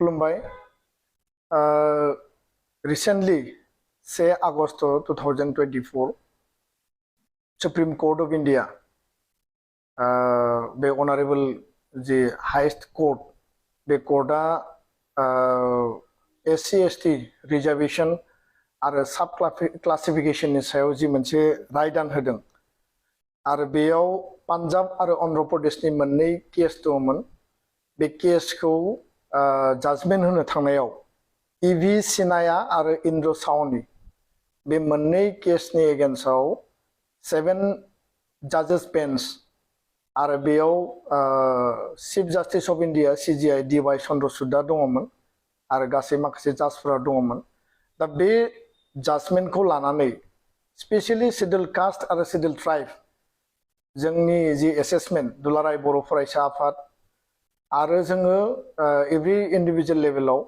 खुलुमबाय recently 1 August 2024 supreme court of India बे honourable जी heist court बे कोर्टा SC ST रिजर्वेशन आरो सब क्लासिफिकेशन सायाव जी मोनसे रायदान होदों आरो बेयाव पान्जाब आरो अन्ध्र प्रदेशनि मोननै केस दंमोन बे केसखौ जाजमेन्ट होनो थांनायाव EV सिनाया आरो इन्द्र सावनी बे मोननै केसनि एगेन्स्टआव 7 जजेस बेन्च आरो बेयाव chief justice of India CJI DY Chandrachud दङमोन आरो गासै माखासे जाजफोरा दङमोन दा बे जाजमेन्टखौ लानानै स्पेशली शेड्यूल कास्ट आरो शेड्यूल ट्राइब जोंनि जि एसेसमेन्ट दुलाराय बर' फरायसा आफाद आरो जोङो एभ्रि इन्डिविजुअल लेभेलाव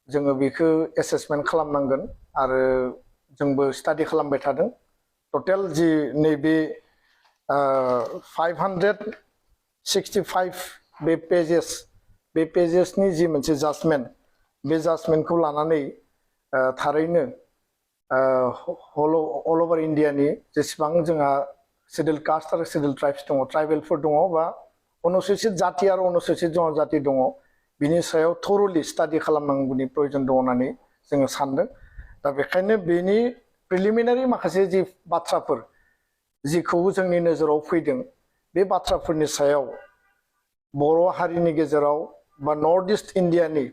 जोङो बेखौ एसेसमेन्ट खालामनांगोन आरो जोंबो स्टाडि खालामबाय थादों टटेल जि नैबे 565 बे पेजेसनि जि मोनसे जाजमेन्ट बे जाजमेन्टखौ लानानै थारैनो अल ओभार इन्डियानि जेसेबां जोंहा शेड्यूल कास्ट आरो शेड्यूल ट्राइब्स दङ ट्राइबेलफोर दङ बा अनुसूचित जाति आरो अनुसूचित जनजाति दङ बिनि सायाव थरलि स्टाडि खालामनांगौनि प्रयोजन दङ होननानै जोङो सानदों दा बेखायनो बेनि प्रिलिमिनारि माखासे जि बाथ्राफोर जिखौ जोंनि नोजोराव फैदों बे बाथ्राफोरनि सायाव बर' हारिनि गेजेराव बा नर्थ ईस्ट इन्डियानि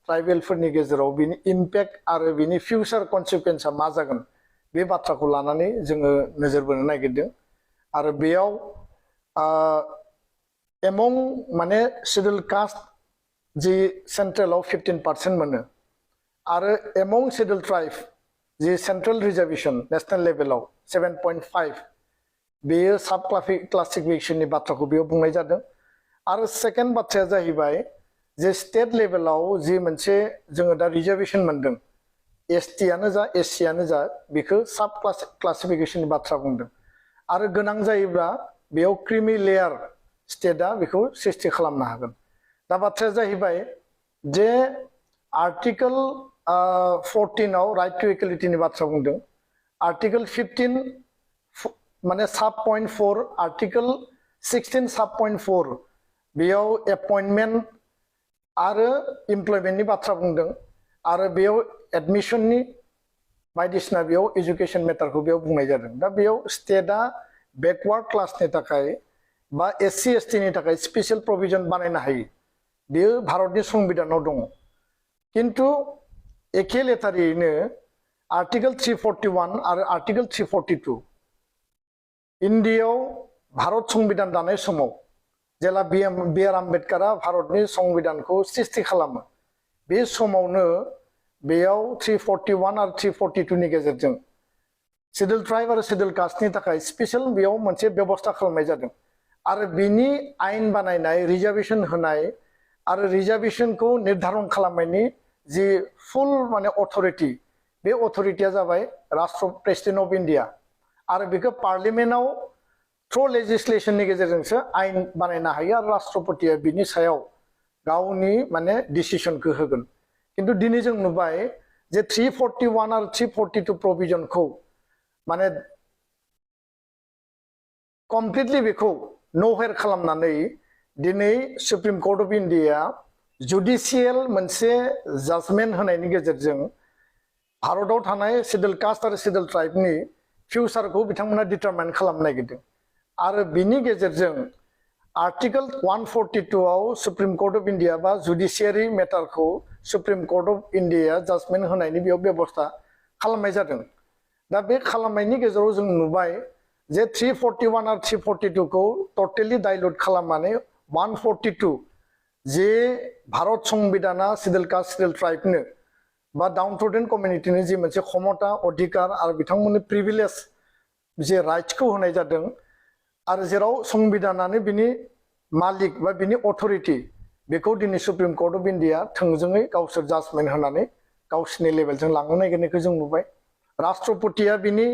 ट्राइबेलफोरनि गेजेराव बिनि इम्पेक्ट आरो बिनि फिउचार कन्सिकुवेन्सआ मा जागोन बे बाथ्राखौ लानानै जोङो नोजोर बोनो नागिरदों आरो बेयाव एमंग माने शेड्यूल कास्ट जी सेंट्रलाव 15% मोनो आरो एमंग शेड्यूल ट्राइब जी सेंट्रल रिजर्वेशन नेशनल लेवलाव 7.5 बेयो सब क्लासिफिकेशननि बाथ्राखौ बेयाव बुंनाय जादों आरो सेकेन्ड बाथ्राया जाहैबाय जे स्टेट लेवलाव जि मोनसे जोङो दा रिजर्वेशन मोनदों ST आनो जा SC आनो जा बेखौ सब क्लासिफिकेशननि बाथ्रा बुंदों आरो गोनां जायोब्ला बेयाव क्रिमि लेयार स्टेटआ बेखौ सृष्टि खालामनो हागोन दा बाथ्राया जाहैबाय जे आर्टिकल 14 आव राइट टू इक्वालिटीनि बाथ्रा बुंदों आर्टिकल 15 माने सब पॉइंट 4 आर्टिकल 16 सब पॉइंट 4 बेयाव अपॉइंटमेंट आरो इमप्लयमेन्टनि बाथ्रा बुंदों आरो बेयाव एडमिशननि बायदिसिना बेयाव एजुकेशन मेटारखौ बेयाव बुंनाय जादों दा बेयाव स्टेटआ बेकवार्ड क्लासनि थाखाय बा SC ST नि थाखाय स्पेशल प्रोविजन बानायनो हायो बेयो भारतनि संबिधानाव दङ किन्तु एखे लेथारैनो आर्टिकल 341 आरो आर्टिकल 342 इन्डियायाव भारत संबिधान दानाय समाव जेला BR आम्बेडकारा भारतनि संबिधानखौ सृष्टि खालामो बे समावनो बेयाव 341 आरो 342 नि गेजेरजों शेड्यूल ट्राइब आरो शेड्यूल कास्टनि थाखाय स्पेशल बेयाव मोनसे बेबस्था खालामनाय जादों आरो बिनि आयेन बानायनाय रिजर्वेशन होनाय आरो रिजर्वेशनखौ निर्धारण खालामनायनि जि फुल माने अथरिटी बे अथरिटीया जाबाय राष्ट्र प्रेसिडेन्ट अफ इन्डिया आरो बेखौ पार्लियामेन्टआव थ्रु लेजिस्लेशननि गेजेरजोंसो आयेन बानायनो हायो आरो राष्ट्रपतिया बिनि सायाव गावनि माने डिसिजनखौ होगोन किन्तु दिनै जों नुबाय जे 341 आरो 342 प्रोविजनखौ माने कमप्लिटलि बेखौ नोहेर खालामनानै दिनै सुप्रीम कोर्ट अफ इंडिया जुडिशियेल मोनसे जाजमेन्ट होनायनि गेजेरजों भारताव थानाय शेड्यूल कास्ट आरो शेड्यूल ट्राइबनि फिउचारखौ बिथांमोना डिटारमाइन खालामनो नागिरदों आरो बिनि गेजेरजों आर्टिकल 142 आव सुप्रीम कोर्ट अफ इंडिया बा जुडिशियारि मेटारखौ सुप्रीम कोर्ट अफ इंडिया जाजमेन्ट होनायनि बेयाव बेबस्था खालामनाय जादों दा बे खालामनायनि गेजेराव जों नुबाय जे 341 आरो 342 खौ टटेलि डाइल्यूट खालामनानै 142 जे भारत संबिधाना शेड्यूल कास्ट शेड्यूल ट्राइबनो बा डाउनट्रोडन कम्युनिटिनि जि मोनसे क्षमता अधिकार आरो बिथांमोननि प्रिभिलेज जे राइट्सखौ होनाय जादों आरो जेराव संबिधानानो बिनि मालिक बा बिनि अथरिटी बेखौ दिनै सुप्रीम कोर्ट अफ इंडिया थोंजोङै गावसोर जाजमेन्ट होनानै गावसोरनि लेभेलजों लांनो नागिरनायखौ जों नुबाय राष्ट्रपतिया बिनि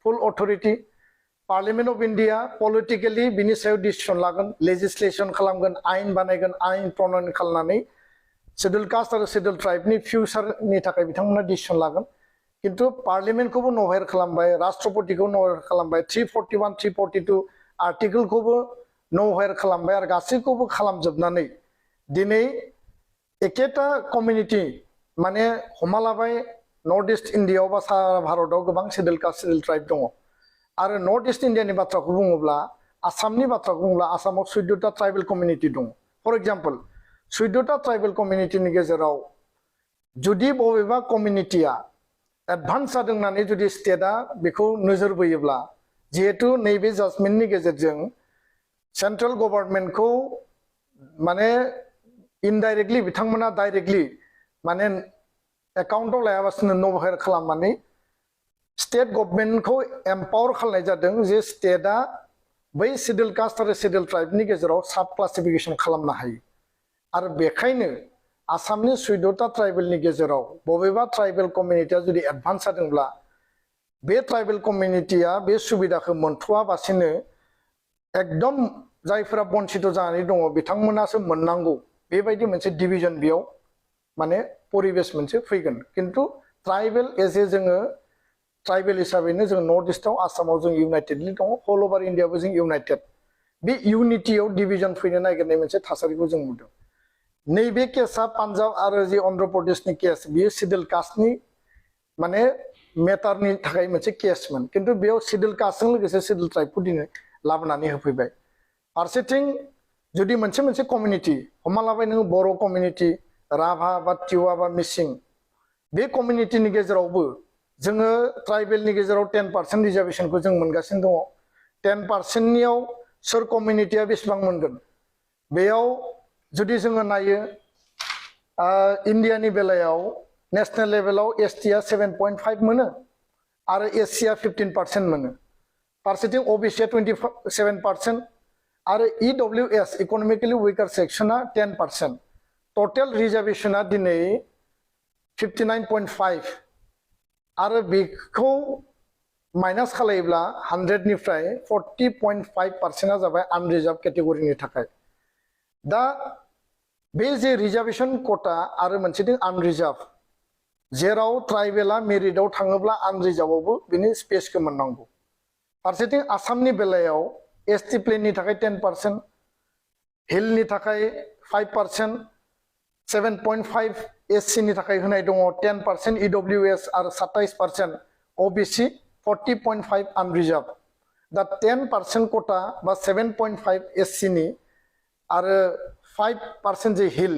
फुल अथरिटी पार्लियामेन्ट अफ इंडिया पलिटिकली बिनि सायाव डिसिसन लागोन लेजिस्लेशन खालामगोन आयेन बानायगोन आयेन प्रनयन खालामनानै शेड्यूल कास्ट आरो शेड्यूल ट्राइबनि फिउचारनि थाखाय बिथांमोना डिसिसन लागोन किन्तु पार्लियामेन्टखौबो नभार खालामबाय राष्ट्रपतिखौ नभार खालामबाय 341 342 आर्टिकेलखौबो नभार खालामबाय आरो गासैखौबो खालामजोबनानै दिनै एकेटा कमिउनिटि माने हमना लाबाय नर्थ इस्ट इन्डियायाव बा सारा भारताव गोबां शेड्यूल कास्ट शेड्यूल ट्राइब दङ आरो नर्थ इस्ट इन्डियानि बाथ्राखौ बुङोब्ला आसामनि बाथ्राखौ बुङोब्ला आसामाव 14टा ट्राइबेल कमिउनिटि दङ फर एग्जाम्पल 14टा ट्राइबेल कमिउनिटिनि गेजेराव जुदि बबेबा कमिउनिटिया एडभान्स जादों होननानै जुदि स्टेटआ बेखौ नोजोर बोयोब्ला जिहेतु नैबे जाजमेन्टनि गेजेरजों सेन्ट्रेल गभर्नमेन्टखौ माने इनडाइरेक्टलि बिथांमोना डाइरेक्टलि माने एकाउन्टआव लायाबासिनो नभार खालामनानै स्टेट गभर्नमेन्टखौ एम्पावर खालामनाय जादों जे स्टेटआ बै शेड्यूल कास्ट आरो शेड्यूल ट्राइबनि गेजेराव साब क्लासिफिकेशन खालामनो हायो आरो बेखायनो आसामनि 14टा ट्राइबेलनि गेजेराव बबेबा ट्राइबेल कमिउनिटिया जुदि एडभान्स जादोंब्ला बे ट्राइबेल कमिउनिटिया बे सुबिदाखौ मोनथ'आबासिनो एकदम जायफोरा बन्चित जानानै दङ बिथांमोनासो मोननांगौ बेबायदि मोनसे डिभिजन बेयाव माने परिबेस मोनसे फैगोन किन्तु ट्राइबेल एज ए जोङो ट्राइबेल हिसाबैनो जों नर्थ इस्टआव आसामाव जों इउनाइटेडलि दङ होल ओभार इन्डियाबो जों इउनाइटेड बे इउनिटियाव डिभिजन फैनो नागिरनाय मोनसे थासारिखौ जों नुदों नैबे केसा पान्जाब आरो जे अन्ध्र प्रदेशनि केस बियो शेड्यूल कास्टनि माने मेटारनि थाखाय मोनसे केसमोन किन्तु बेयाव शेड्यूल कास्टजों लोगोसे शेड्यूल ट्राइबखौ दिनै लाबोनानै होफैबाय फारसेथिं जुदि मोनसे मोनसे कमिउनिटि हमना लाबाय नोङो बर' कमिउनिटि राभा बा टिवा बा मिसिं बे कमिउनिटिनि गेजेरावबो जोङो ट्राइबेलनि गेजेराव 10% रिजार्भेशनखौ जों मोनगासिनो दङ 10%नियाव सोर कमिउनिटिया बेसेबां मोनगोन बेयाव जुदि जोङो नायो इन्डियानि बेलायाव नेशनेल लेभेलाव एसटिया 7.5 मोनो आरो एससिया 15% मोनो फारसेथिं ओबिसिया 27% आरो इडब्लिउएस इकोनॉमिकली वीकर सेक्शना 10% टोटल रिजार्वेशना दिनै 59.5 आरो बेखौ माइनास खालायोब्ला 100 निफ्राय 40.5% जाबाय आनरिजार्भ केटेगरिनि थाखाय दा बे जे रिजार्वेशन कोटा आरो मोनसेथिं आनरिजार्भ जेराव ट्राइबेला मेरिटआव थाङोब्ला आनरिजार्भआवबो बिनि स्पेसखौ मोननांगौ फारसेथिं आसामनि बेलायाव एसटि प्लेननि थाखाय 10% हिलनि थाखाय 5% 7.5 एससि नि थाखाय होनाय दङ 10% इडब्लिउएस आरो 27% ओबिसि 40.5 आनरिजार्भ दा 10% कोटा बा 7.5 एससि नि आरो 5% जे हिल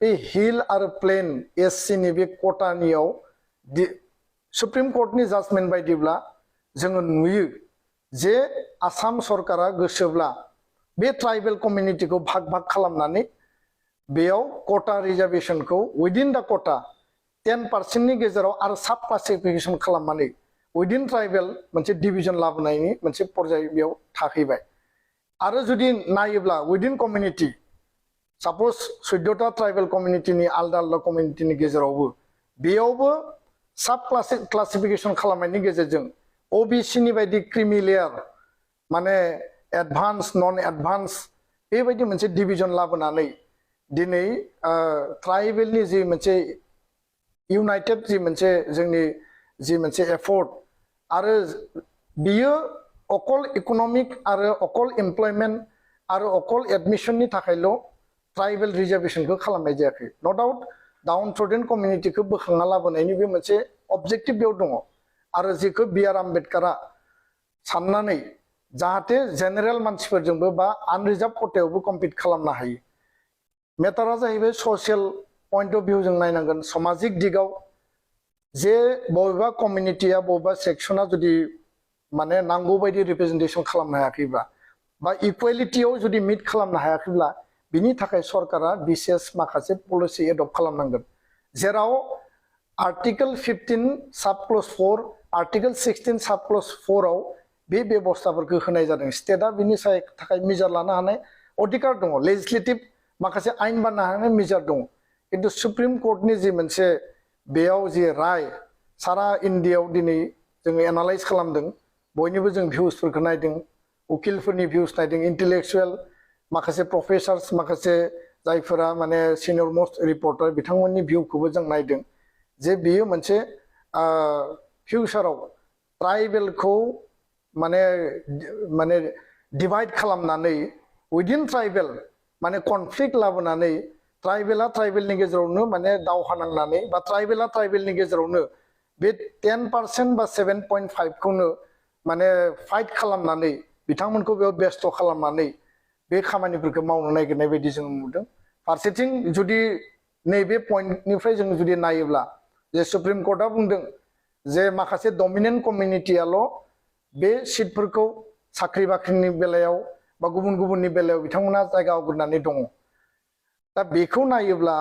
बे हिल आरो प्लेन एससि नि बे कोटानियाव सुप्रिम कोर्टनि जाजमेन्ट बायदिब्ला जोङो नुयो जे आसाम सरकारा गोसोब्ला बे ट्राइबेल कमिउनिटिखौ भाग भाग खालामनानै बेयाव कोटा रिजार्वेशनखौ विदिन द कोटा 10% नि गेजेराव आरो साब क्लासिफिकेशन खालामनानै विदिन ट्राइबेल मोनसे डिभिजन लाबोनायनि मोनसे पर्याय बेयाव थाहैबाय आरो जुदि नायोब्ला विदिन कमिउनिटि सपोज 14टा ट्राइबेल कमिउनिटिनि आलदा आलदा कमिउनिटिनि गेजेरावबो बेयावबो साब क्लासिफिकेशन खालामनायनि गेजेरजों ओबिसि नि बायदि क्रिमि लेयार माने एडभान्स नन एडभान्स बेबायदि मोनसे डिभिजन लाबोनानै दिनै ट्राइबेलनि जि मोनसे इउनाइटेड जि मोनसे जोंनि जि मोनसे एफर्ट आरो बियो अकल इकोनॉमिक आरो अकल एमप्लयमेन्ट आरो अकल एडमिशननि थाखायल' ट्राइबेल रिजार्वेशनखौ खालामनाय जायाखै नो डाउट डाउन ट्रोडेन कमिउनिटिखौ बोखांना लाबोनायनि बे मोनसे अबजेक्टिभ बेयाव दङ आरो जेखौ बि आर आम्बेडकारा साननानै जाहाथे जेनेरेल मानसिफोरजोंबो बा आनरिजार्भ कोटायावबो कम्पिट खालामनो हायो मेटारा जाहैबाय ससियेल पॉइंट अफ भिउ जों नायनांगोन सामाजिक दिगाव जे बबेबा कमिउनिटिया बबेबा सेक्सना जुदि माने नांगौ बायदि रिप्रेजेन्टेशन खालामनो हायाखैब्ला बा इक्वेलिटियाव जुदि मिट खालामनो हायाखैब्ला बिनि थाखाय सरकारा बिसेस माखासे पलिसि एडप्ट खालामनांगोन जेराव आर्टिकल 15 सब क्लज 4 आर्टिकल 16 सब क्लज 4 आव बे बेबस्थाफोरखौ होनाय जादों स्टेटआ बिनि थाखाय मेजार लानो हानाय अधिकार दङ लेजिस्लेटिभ माखासे आइन बानायनो हानाय मेजार दङ किन्तु सुप्रिम कोर्टनि जि मोनसे बेयाव जि राय सारा इन्डियायाव दिनै जोङो एनालाइज खालामदों बयनिबो जों भिउसफोरखौ नायदों उकिलफोरनि भिउस नायदों इन्टेलेक्चुएल माखासे प्रफेसार्स माखासे जायफोरा माने सिनियर मोस्ट रिपर्टार बिथांमोननि भिउखौबो जों नायदों जे बियो मोनसे फिउचाराव ट्राइबेलखौ माने माने डिभाइड खालामनानै उइदिन ट्राइबेल माने कनफ्लिक्ट लाबोनानै ट्राइबेला ट्राइबेलनि गेजेरावनो माने दावहा नांनानै बा ट्राइबेला ट्राइबेलनि गेजेरावनो बे 10% बा 7.5 खौनो माने फाइट खालामनानै बिथांमोनखौ बेयाव बेस्थ' खालामनानै बे खामानिफोरखौ मावनो नागिरनाय बायदि जों नुदों फारसेथिं जुदि नैबे पइन्टनिफ्राय जों जुदि नायोब्ला जे सुप्रिम कर्टआ बुंदों जे माखासे डमिनेन्ट कमिउनिटियाल' बे सिटफोरखौ साख्रि बाख्रिनि बेलायाव बा गुबुन गुबुननि बेलायाव बिथांमोना जायगा आवग्रिनानै दङ दा बेखौ नायोब्ला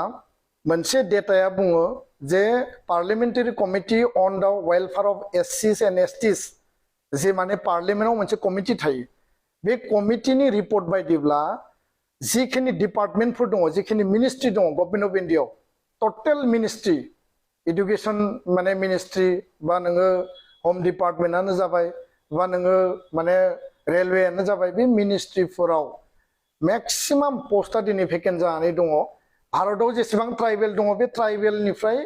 मोनसे डेटाया बुङो जे parliamentary committee on the welfare of एससिस एन्ड एसटिस जे माने पार्लियामेन्टआव मोनसे कमिटि थायो बे कमिटिनि रिपर्ट बायदिब्ला जिखिनि डिपार्टमेन्टफोर दङ जिखिनि मिनिस्ट्रि दङ गभर्नमेन्ट अफ इन्डियायाव टटेल मिनिस्ट्रि एडुकेशन माने मिनिस्ट्रि बा नोङो होम डिपार्टमेन्टआनो जाबाय बा नोङो माने रेलवेआनो जाबाय बे मिनिस्ट्रिफोराव मैक्सिमाम पोस्टा दिनै भेकेन्ट जानानै दङ भारताव जेसेबां ट्राइबेल दङ बे ट्राइबेलनिफ्राय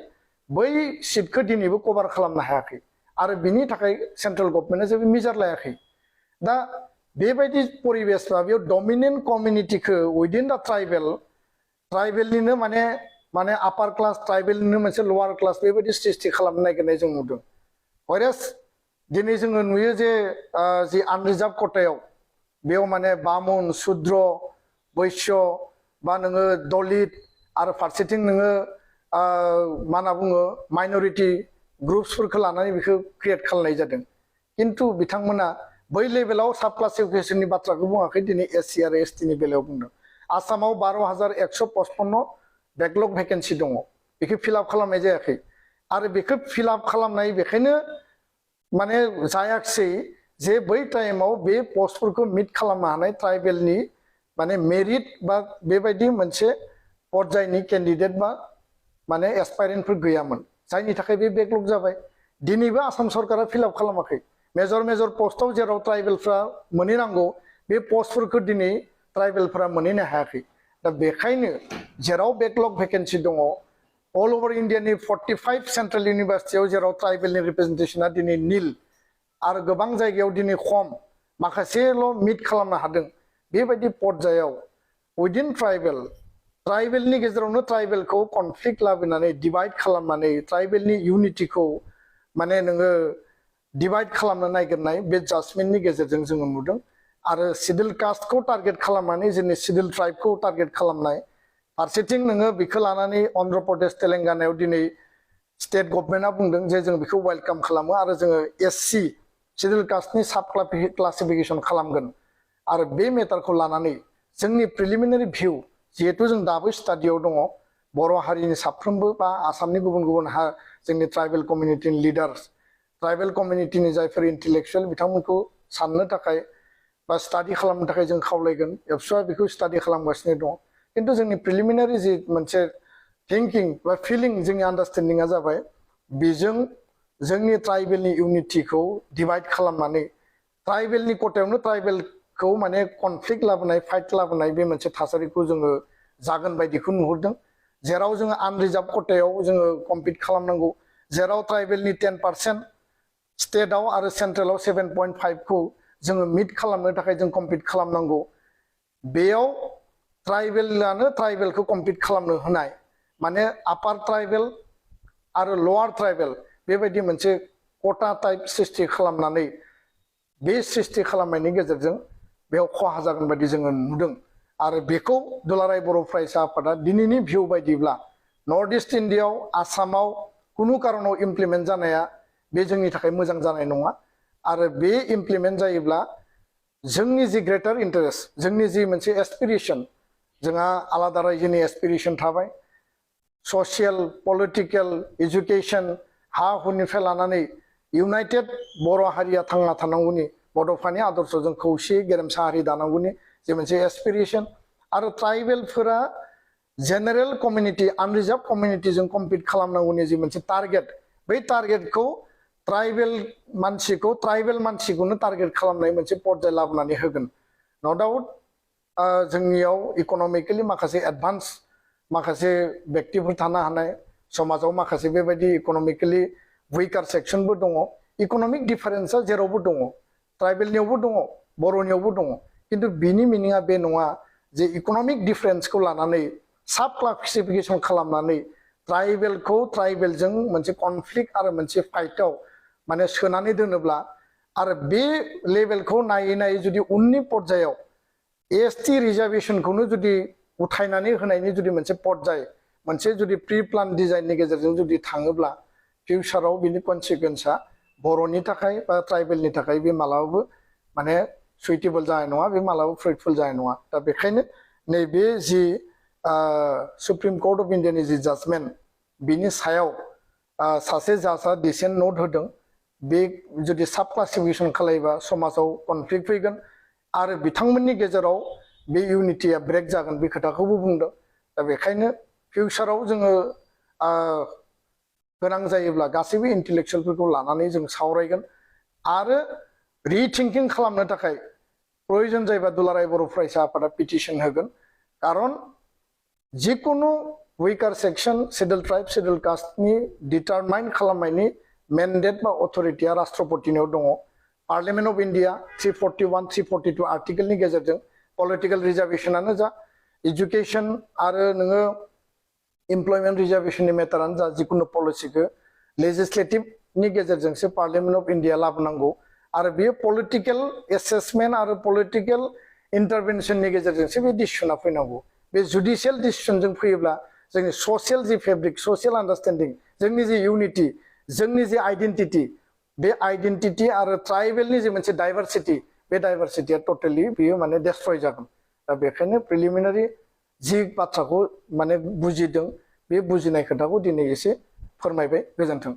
बै सिटखौ दिनैबो कभार खालामनो हायाखै आरो बिनि थाखाय सेन्ट्रेल गभर्नमेन्टआ जेबो मेजार लायाखै दा बेबायदि परिबेसबा बेयाव डमिनेन्ट कमिउनिटिखौ उइदिन द ट्राइबेलनिनो माने माने आपार क्लास ट्राइबेलनिनो मोनसे लवार क्लास बेबायदि सृष्टि खालामनो नागिरनाय जों नुदों हरेस दिनै जोङो नुयो जे जि आनरिजार्भ खथायाव बेयाव माने बामुन शुद्र बैश्य बा नोङो दलित आरो फारसेथिं नोङो मा होनना बुङो माइनरिटि ग्रुप्सफोरखौ लानानै बेखौ क्रिएट खालामनाय जादों किन्तु बिथांमोना बै लेभेलाव साब क्लासिफिकेशननि बाथ्राखौ बुङाखै दिनै एससि आरो एसटिनि बेलायाव बुंदों आसामाव 12,155 बेकलग भेकेन्सि दङ बेखौ फिलआप खालामनाय जायाखै आरो बेखौ फिलआप खालामनाय बेखायनो माने जायाखिसै जे बै टाइमाव बे पस्टफोरखौ मिट खालामनो हानाय ट्राइबेलनि माने मेरिट बा बेबायदि मोनसे पर्यायनि केन्डिडेट बा माने एसपायरेन्टफोर गैयामोन जायनि थाखाय बे बेकलग जाबाय दिनैबो आसाम सरकारा फिलआप खालामाखै मेजर पोस्टआव जेराव ट्राइबेलफ्रा मोनहैनांगौ बे पस्टफोरखौ दिनै ट्राइबेलफ्रा मोनहैनो हायाखै दा बेखायनो जेराव बेकलग भेकेन्सि दङ अल ओवर इन्डियानि 45 सेन्ट्रेल इउनिभार्सिटियाव जेराव ट्राइबेलनि रिप्रेजेन्टेसना दिनै नील आरो गोबां जायगायाव दिनै खम माखासेल' मिट खालामनो हादों बेबायदि पर्यायाव उइदिन ट्राइबेलनि गेजेरावनो ट्राइबेलखौ कनफ्लिक्ट लाबोनानै डिभाइड खालामनानै ट्राइबेलनि इउनिटिखौ माने नोङो डिभाइड खालामनो नागिरनाय बे जाजमेन्टनि गेजेरजों जोङो नुदों आरो सिडिउल कास्टखौ टारगेट खालामनानै जोंनि सिडिउल ट्राइबखौ टारगेट खालामनाय फारसेथिं नोङो बेखौ लानानै अन्ध्र प्रदेश तेलेंगानायाव दिनै स्टेट गभर्नमेन्टआ बुंदों जे जों बेखौ वेलकाम खालामो आरो जोङो एससि सिडिउल कास्टनि साब क्लासिफिकेशन खालामगोन आरो बे मेटारखौ लानानै जोंनि प्रिलिमिनारि भिउ जिहेतु जों दाबो स्टाडियाव दङ बर' हारिनि साफ्रोमबो बा आसामनि गुबुन गुबुन जोंनि ट्राइबेल कमिउनिटिनि लिडार्स ट्राइबेल कमिउनिटिनि जायफोर इन्टेलेक्चुयेल बिथांमोनखौ साननो थाखाय बा स्टाडि खालामनो थाखाय जों खावलायगोन एबसुआ बेखौ स्टाडि खालामगासिनो दं किन्तु जोंनि प्रिलिमिनारि जि मोनसे थिंकिं बा फिलिं जोंनि आन्डारस्टेन्डिंआ जाबाय बेजों जोंनि ट्राइबेलनि इउनिटिखौ डिभाइड खालामनानै ट्राइबेलनि खथायावनो ट्राइबेलखौ माने कनफ्लिक्ट लाबोनाय फाइट लाबोनाय बे मोनसे थासारिखौ जोङो जागोन बायदिखौ नुहुरदों जेराव जोङो आनरिजार्भ खथायाव जोङो कम्पिट खालामनांगौ जेराव ट्राइबेलनि 10% स्टेटआव आरो सेन्ट्रेलाव 7.5 खौ जोङो मिट खालामनो थाखाय जों कम्पिट खालामनांगौ बेयाव ट्राइबेलानो ट्राइबेलखौ कम्पिट खालामनो होनाय माने आपार ट्राइबेल आरो लवार ट्राइबेल बेबायदि मोनसे कटा टाइप सृष्टि खालामनानै बे सृष्टि खालामनायनि गेजेरजों बेयाव खहा जागोन बायदि जोङो नुदों आरो बेखौ दुलाराय बर' फरायसा आफादा दिनैनि भिउ बायदिब्ला नर्थ इस्ट इन्डियायाव आसामाव कुनु कारनाव इमप्लिमेन्ट जानाया बे जोंनि थाखाय मोजां जानाय नङा आरो बे इमप्लिमेन्ट जायोब्ला जोंनि जि ग्रेटार इन्टारेस्ट जोंनि जि मोनसे एसपिरेसन जोंहा आलादा रायजोनि एसपिरेसन थाबाय ससियेल पलिटिकेल एजुकेशन हा हुनिफ्राय लानानै इउनाइटेड बर' हारिया थांना थानांगौनि बड'फानि आदर्शजों खौसेयै गेरेमसा हारि दानांगौनि जे मोनसे एसपिरेसन आरो ट्राइबेलफोरा जेनेरेल कमिउनिटि आनरिजार्भ कमिउनिटिजों कम्पिट खालामनांगौनि जि मोनसे टारगेट बै टारगेटखौ ट्राइबेल मानसिखौनो टारगेट खालामनाय मोनसे पर्याय लाबोनानै होगोन न' डाउट जोंनियाव इक'नमिकेलि माखासे एडभान्स माखासे व्यक्तिफोर थानो हानाय समाजाव माखासे बेबायदि इक'नमिकेलि उइकार सेक्सनबो दङ इक'नमिक डिफारेन्सआ जेरावबो दङ ट्राइबेलनियावबो दङ बर'नियावबो दङ खिन्थु बिनि मिनिङा बे नङा जे इक'नमिक डिफारेन्सखौ लानानै साब क्लासिफिकेसन खालामनानै ट्राइबेलखौ ट्राइबेलजों मोनसे कनफ्लिक्ट आरो मोनसे फाइटआव माने सोनानै दोनोब्ला आरो बे लेभेलखौ नायै नायै जुदि उननि पर्यायाव एसटि रिजार्भेसनखौनो जुदि उथायनानै होनायनि जुदि मोनसे पर्याय मोनसे जुदि प्रि प्लान डिजाइननि गेजेरजों जुदि थाङोब्ला फिउचाराव बिनि कनसिकुवेन्सआ बर'नि थाखाय बा ट्राइबेलनि थाखाय बे मालाबाबो माने सुइटेबल जानाय नङा बे मालाबाबो फ्रुइटफुल जानाय नङा दा बेखायनो नैबे जि सुप्रिम कर्ट अफ इन्डियानि जि जाजमेन्ट बिनि सायाव सासे जाजआ डिसेन्ट नोट होदों बे जुदि साब क्लासिफिकेसन खालामोबा समाजाव कनफ्लिक्ट फैगोन आरो बिथांमोननि गेजेराव बे इउनिटिया ब्रेक जागोन बे खोथाखौबो बुंदों दा बेखायनो फिउचाराव जोङो गोनां जायोब्ला गासैबो इन्टेलेक्सुयेलफोरखौ लानानै जों सावरायगोन आरो रिथिंकिं खालामनो थाखाय प्रयोजन जायोबा दुलाराय बर' फरायसा आफादा पिटिसन होगोन खारन जिकुनु उइकार सेक्सन शेड्युल ट्राइब शेड्युल कास्टनि डिटारमाइन खालामनायनि मेन्डेट बा अथरिटिया राष्ट्रपतिनियाव दङ पार्लियामेन्ट अफ इन्डिया 341 342 आर्टिकेलनि गेजेरजों पलिटिकेल रिजार्भेसनानो जा एजुकेशन आरो नोङो एमप्लयमेन्ट रिजार्भेसननि मेटारानो जा जिकुनु पलिसिखौ लेजिस्लेटिभनि गेजेरजोंसो पार्लियामेन्ट अफ इन्डिया लाबोनांगौ आरो बेयो पलिटिकेल एसेसमेन्ट आरो पलिटिकेल इन्टारभेनसननि गेजेरजोंसो बे डिसिसना फैनांगौ बे जुडिशियेल डिसिसनजों फैयोब्ला जोंनि ससियेल जि फेब्रिक ससियेल आन्डारस्टेन्डिं जोंनि जि इउनिटि जोंनि जि आइडेन्टिटि बे आइडेन्टिटि आरो ट्राइबेलनि जि मोनसे डाइभारसिटि बे डाइभारसिटिया टटेलि बेयो माने डेस्ट्रय जागोन दा बेखायनो प्रिलिमिनारि जि बाथ्राखौ माने बुजिदों बे बुजिनाय खोथाखौ दिनै एसे फोरमायबाय गोजोन्थों